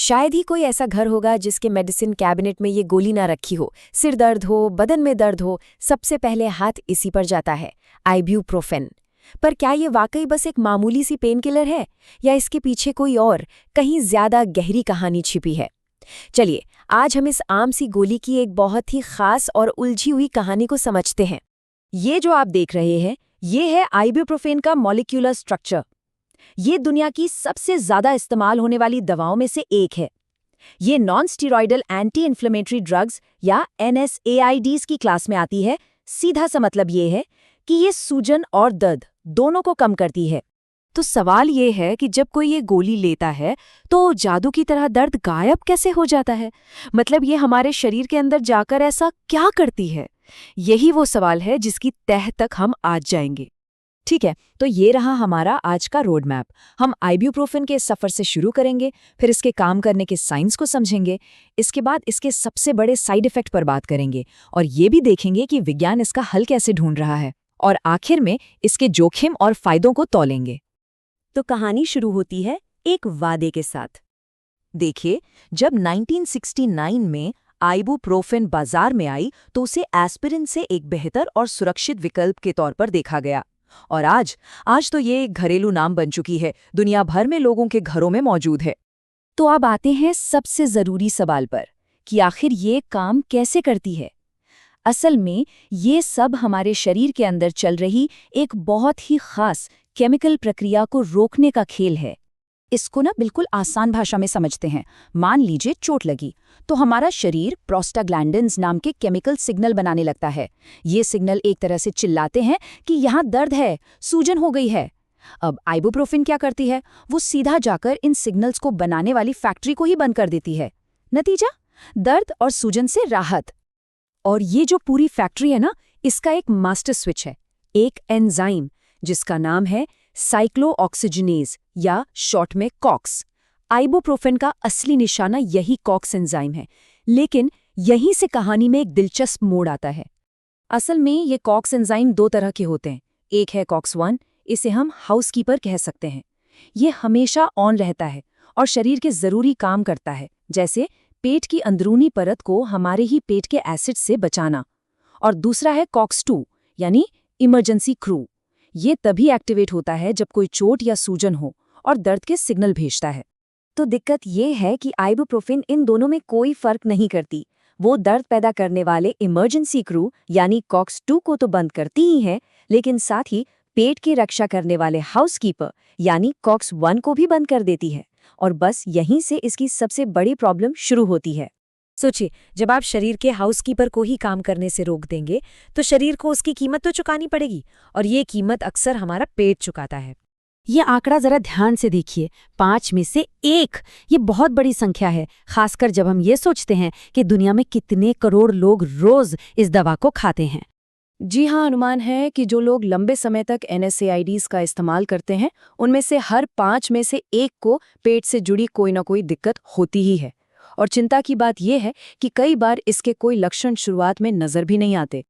शायद ही कोई ऐसा घर होगा जिसके मेडिसिन कैबिनेट में ये गोली ना रखी हो। सिर दर्द हो, बदन में दर्द हो, सबसे पहले हाथ इसी पर जाता है, आइब्यूप्रोफेन। पर क्या ये वाकई बस एक मामूली सी पेन किलर है, या इसके पीछे कोई और कहीं ज्यादा गहरी कहानी छिपी है? चलिए, आज हम इस आम सी गोली की एक बहुत ही खास और उलझी हुई कहानी को समझते हैं। ये जो आप देख रहे हैं, ये है आइब्यूप्रोफेन का मॉलिक्यूलर स्ट्रक्चर। ये दुनिया की सबसे ज्यादा इस्तेमाल होने वाली दवाओं में से एक है। ये non steroidal anti inflammatory drugs या NSAIDs की क्लास में आती है। सीधा सा मतलब ये है कि ये सूजन और दर्द दोनों को कम करती है। तो सवाल ये है कि जब कोई ये गोली लेता है तो जादू की तरह दर्द गायब कैसे हो जाता है? मतलब ये हमारे शरीर के अंदर जाकर ऐसा क्या करती है? यही वो सवाल है जिसकी तह तक हम आज जाएंगे। ठीक है, तो ये रहा हमारा आज का रोड मैप। हम आइब्यूप्रोफेन के सफ़र से शुरू करेंगे, फिर इसके काम करने के साइंस को समझेंगे, इसके बाद इसके सबसे बड़े साइड इफ़ेक्ट पर बात करेंगे और ये भी देखेंगे कि विज्ञान इसका हल कैसे ढूंढ रहा है, और आखिर में इसके जोखिम और फायदों को तौलेंगे। तो कहानी शुरू होती है एक वादे के साथ। देखिए, जब 1969 में आइबुप्रोफेन बाजार में आई तो उसे एस्पिरिन से एक बेहतर और सुरक्षित विकल्प के तौर पर देखा गया। और आज तो ये एक घरेलू नाम बन चुकी है, दुनिया भर में लोगों के घरों में मौजूद है। तो अब आते हैं सबसे ज़रूरी सवाल पर कि आखिर ये काम कैसे करती है। असल में ये सब हमारे शरीर के अंदर चल रही एक बहुत ही खास केमिकल प्रक्रिया को रोकने का खेल है। इसको ना बिल्कुल आसान भाषा में समझते हैं। मान लीजिए चोट लगी तो हमारा शरीर प्रोस्टाग्लैंडिन्स नाम के केमिकल सिग्नल बनाने लगता है। ये सिग्नल एक तरह से चिल्लाते हैं कि यहाँ दर्द है, सूजन हो गई है। अब आइबुप्रोफेन क्या करती है? वो सीधा जाकर इन सिग्नल्स को बनाने वाली फैक्ट्री को ही बंद कर देती है। नतीजा, दर्द और सूजन से राहत। और ये जो पूरी फैक्ट्री है ना, इसका एक मास्टर स्विच है, एक एंजाइम जिसका नाम है साइक्लोऑक्सीजनेज या शॉर्ट में कॉक्स। आइबुप्रोफेन का असली निशाना यही कॉक्स एंजाइम है, लेकिन यहीं से कहानी में एक दिलचस्प मोड़ आता है। असल में ये कॉक्स एंजाइम दो तरह के होते हैं। एक है कॉक्स 1, इसे हम हाउसकीपर कह सकते हैं। ये हमेशा ऑन रहता है और शरीर के जरूरी काम करता है, जैसे पेट की अंदरूनी परत को हमारे ही पेट के एसिड से बचाना। और दूसरा है कॉक्स 2 यानी इमरजेंसी क्रू। ये तभी एक्टिवेट होता है जब कोई चोट या सूजन हो और दर्द के सिग्नल भेजता है। तो दिक्कत ये है कि आइबुप्रोफेन इन दोनों में कोई फर्क नहीं करती। वो दर्द पैदा करने वाले इमरजेंसी क्रू यानी कॉक्स 2 को तो बंद करती ही है, लेकिन साथ ही पेट की रक्षा करने वाले हाउसकीपर यानी कॉक्स 1 को भी बंद कर देती है। और बस यहीं से इसकी सबसे बड़ी प्रॉब्लम शुरू होती है। सोचिए, जब आप शरीर के हाउसकीपर को ही काम करने से रोक देंगे तो शरीर को उसकी कीमत तो चुकानी पड़ेगी, और ये कीमत अक्सर हमारा पेट चुकाता है। ये आंकड़ा जरा ध्यान से देखिए, 5 में से 1। ये बहुत बड़ी संख्या है, खासकर जब हम ये सोचते हैं कि दुनिया में कितने करोड़ लोग रोज इस दवा को खाते हैं। जी हाँ, अनुमान है कि जो लोग लंबे समय तक NSAIDs का इस्तेमाल करते हैं, उनमें से हर 5 में से 1 को पेट से जुड़ी कोई ना कोई दिक्कत होती ही है। और चिंता की बात यह है कि कई बार इसके कोई लक्षण शुरुआत में नजर भी नहीं आते,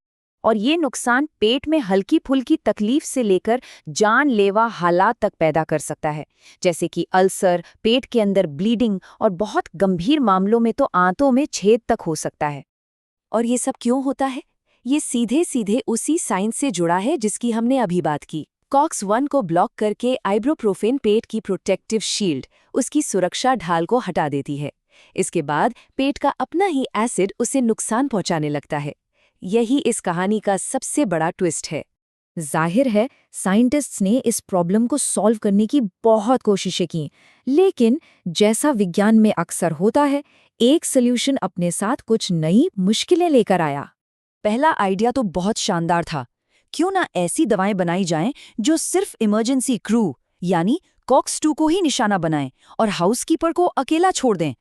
और ये नुकसान पेट में हल्की फुल्की तकलीफ से लेकर जानलेवा हालात तक पैदा कर सकता है, जैसे कि अल्सर, पेट के अंदर ब्लीडिंग, और बहुत गंभीर मामलों में तो आंतों में छेद तक हो सकता है। और ये सब क्यों होता है? ये सीधे सीधे उसी साइंस से जुड़ा है जिसकी हमने अभी बात की। कॉक्स 1 को ब्लॉक करके आइबुप्रोफेन पेट की प्रोटेक्टिव शील्ड, उसकी सुरक्षा ढाल को हटा देती है। इसके बाद पेट का अपना ही एसिड उसे नुकसान पहुंचाने लगता है। यही इस कहानी का सबसे बड़ा ट्विस्ट है। जाहिर है, साइंटिस्ट्स ने इस प्रॉब्लम को सॉल्व करने की बहुत कोशिशें की, लेकिन जैसा विज्ञान में अक्सर होता है, एक सॉल्यूशन अपने साथ कुछ नई मुश्किलें लेकर आया। पहला आइडिया तो बहुत शानदार था। क्यों ना ऐसी दवाएं बनाई जाएं जो सिर्फ इमरजेंसी क्रू यानी कॉक्स 2 को ही निशाना बनाएं और हाउसकीपर को अकेला छोड़ दें।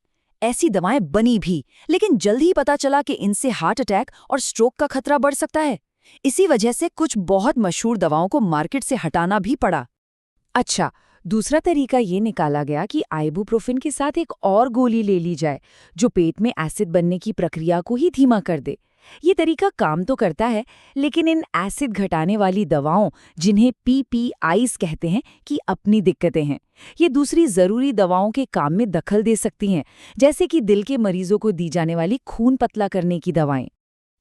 ऐसी दवाएं बनी भी, लेकिन जल्द ही पता चला कि इनसे हार्ट अटैक और स्ट्रोक का खतरा बढ़ सकता है। इसी वजह से कुछ बहुत मशहूर दवाओं को मार्केट से हटाना भी पड़ा। अच्छा, दूसरा तरीका ये निकाला गया कि आइबुप्रोफेन के साथ एक और गोली ले ली जाए जो पेट में एसिड बनने की प्रक्रिया को ही धीमा कर दे। ये तरीका काम तो करता है, लेकिन इन एसिड घटाने वाली दवाओं, जिन्हें पीपीआईज कहते हैं, की अपनी दिक्कतें हैं। ये दूसरी ज़रूरी दवाओं के काम में दखल दे सकती हैं, जैसे कि दिल के मरीजों को दी जाने वाली खून पतला करने की दवाएं।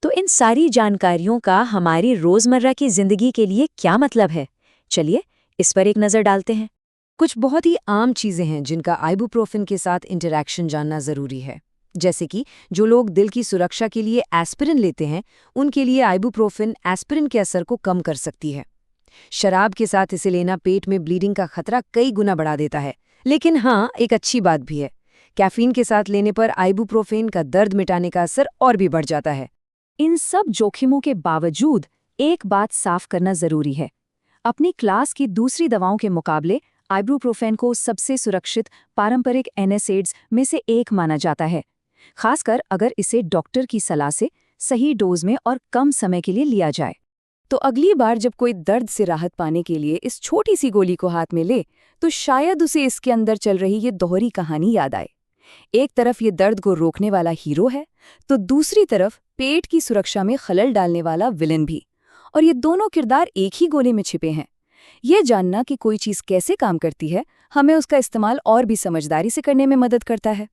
तो इन सारी जानकारियों का हमारी रोज़मर्रा की ज़िंदगी के लिए क्या मतलब है? चलिए, इस पर एक नज़र डालते हैं। कुछ बहुत ही आम चीज़ें हैं जिनका आइबुप्रोफेन के साथ इंटरैक्शन जानना ज़रूरी है। जैसे कि जो लोग दिल की सुरक्षा के लिए एस्पिरिन लेते हैं, उनके लिए आइबुप्रोफेन एस्पिरिन के असर को कम कर सकती है। शराब के साथ इसे लेना पेट में ब्लीडिंग का खतरा कई गुना बढ़ा देता है। लेकिन हाँ, एक अच्छी बात भी है। कैफीन के साथ लेने पर आइबुप्रोफेन का दर्द मिटाने का असर और भी बढ़ जाता है। इन सब जोखिमों के बावजूद एक बात साफ करना ज़रूरी है। अपनी क्लास की दूसरी दवाओं के मुकाबले आइबुप्रोफेन को सबसे सुरक्षित पारंपरिक एनएसएड्स में से एक माना जाता है, खासकर अगर इसे डॉक्टर की सलाह से सही डोज में और कम समय के लिए लिया जाए। तो अगली बार जब कोई दर्द से राहत पाने के लिए इस छोटी सी गोली को हाथ में ले, तो शायद उसे इसके अंदर चल रही ये दोहरी कहानी याद आए। एक तरफ ये दर्द को रोकने वाला हीरो है, तो दूसरी तरफ पेट की सुरक्षा में खलल डालने वाला विलेन भी। और ये दोनों किरदार एक ही गोली में छिपे हैं। ये जानना कि कोई चीज़ कैसे काम करती है, हमें उसका इस्तेमाल और भी समझदारी से करने में मदद करता है।